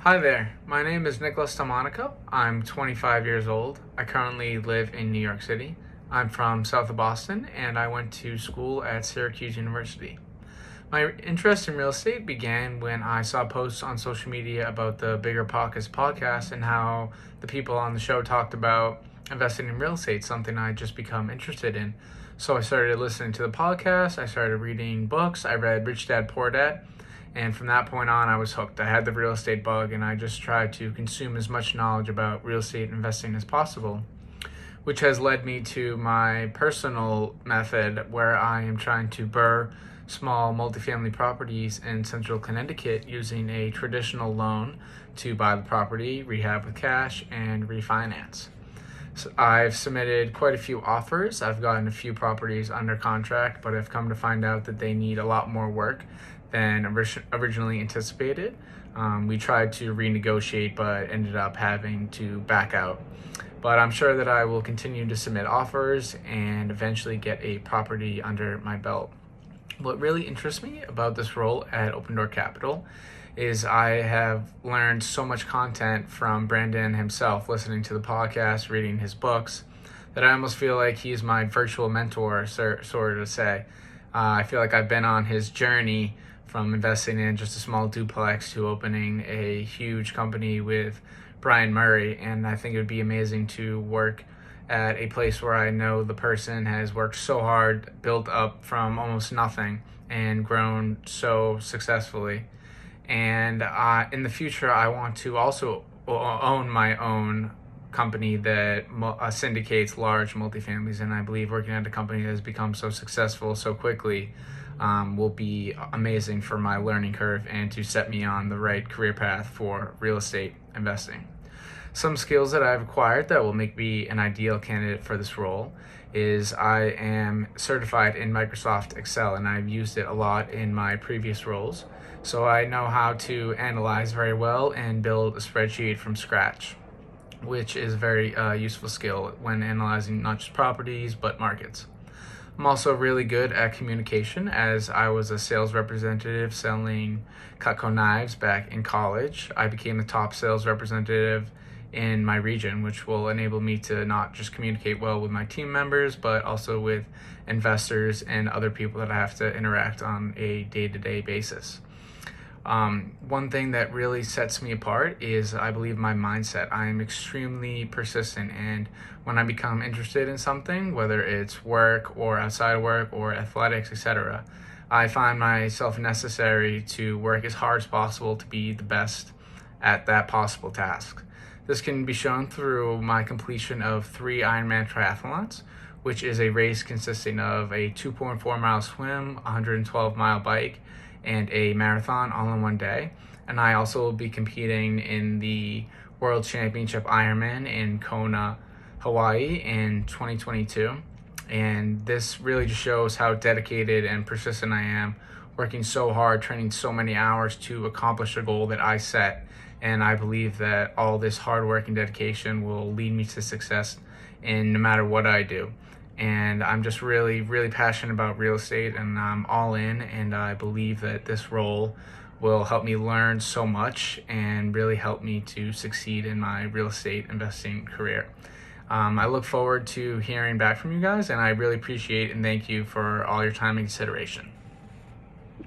Hi there, my name is Nicholas Delmonico. I'm 25 years old. I currently live in New York City. I'm from south of Boston and I went to school at Syracuse University. My interest in real estate began when I saw posts on social media about the Bigger Pockets podcast and how the people on the show talked about investing in real estate, something I just become interested in. So I started listening to the podcast, I started reading books, I read Rich Dad Poor Dad, and from that point on, I was hooked. I had the real estate bug, and I just tried to consume as much knowledge about real estate investing as possible, which has led me to my personal method where I am trying to burr small multifamily properties in central Connecticut using a traditional loan to buy the property, rehab with cash, and refinance. So I've submitted quite a few offers. I've gotten a few properties under contract, but I've come to find out that they need a lot more work than originally anticipated. We tried to renegotiate, but ended up having to back out. But I'm sure that I will continue to submit offers and eventually get a property under my belt. What really interests me about this role at Open Door Capital is I have learned so much content from Brandon himself, listening to the podcast, reading his books, that I almost feel like he's my virtual mentor, sort of say. I feel like I've been on his journey from investing in just a small duplex to opening a huge company with Brian Murray, and I think it would be amazing to work at a place where I know the person has worked so hard, built up from almost nothing, and grown so successfully. And in the future, I want to also own my own company that syndicates large multifamilies, and I believe working at a company that has become so successful so quickly will be amazing for my learning curve and to set me on the right career path for real estate investing. Some skills that I've acquired that will make me an ideal candidate for this role is I am certified in Microsoft Excel, and I've used it a lot in my previous roles. So I know how to analyze very well and build a spreadsheet from scratch, which is a very useful skill when analyzing not just properties but markets. I'm also really good at communication, as I was a sales representative selling Cutco knives back in college. I became the top sales representative in my region, which will enable me to not just communicate well with my team members, but also with investors and other people that I have to interact on a day-to-day basis. One thing that really sets me apart is, I believe, my mindset. I am extremely persistent, and when I become interested in something, whether it's work or outside of work or athletics, etc., I find myself necessary to work as hard as possible to be the best at that possible task. This can be shown through my completion of 3 Ironman triathlons, which is a race consisting of a 2.4 mile swim, 112-mile bike, and a marathon all in one day. And I also will be competing in the World Championship Ironman in Kona, Hawaii in 2022. And this really just shows how dedicated and persistent I am, working so hard, training so many hours to accomplish a goal that I set. And I believe that all this hard work and dedication will lead me to success in no matter what I do. And I'm just really, really passionate about real estate, and I'm all in, and I believe that this role will help me learn so much and really help me to succeed in my real estate investing career. I look forward to hearing back from you guys, and I really appreciate and thank you for all your time and consideration.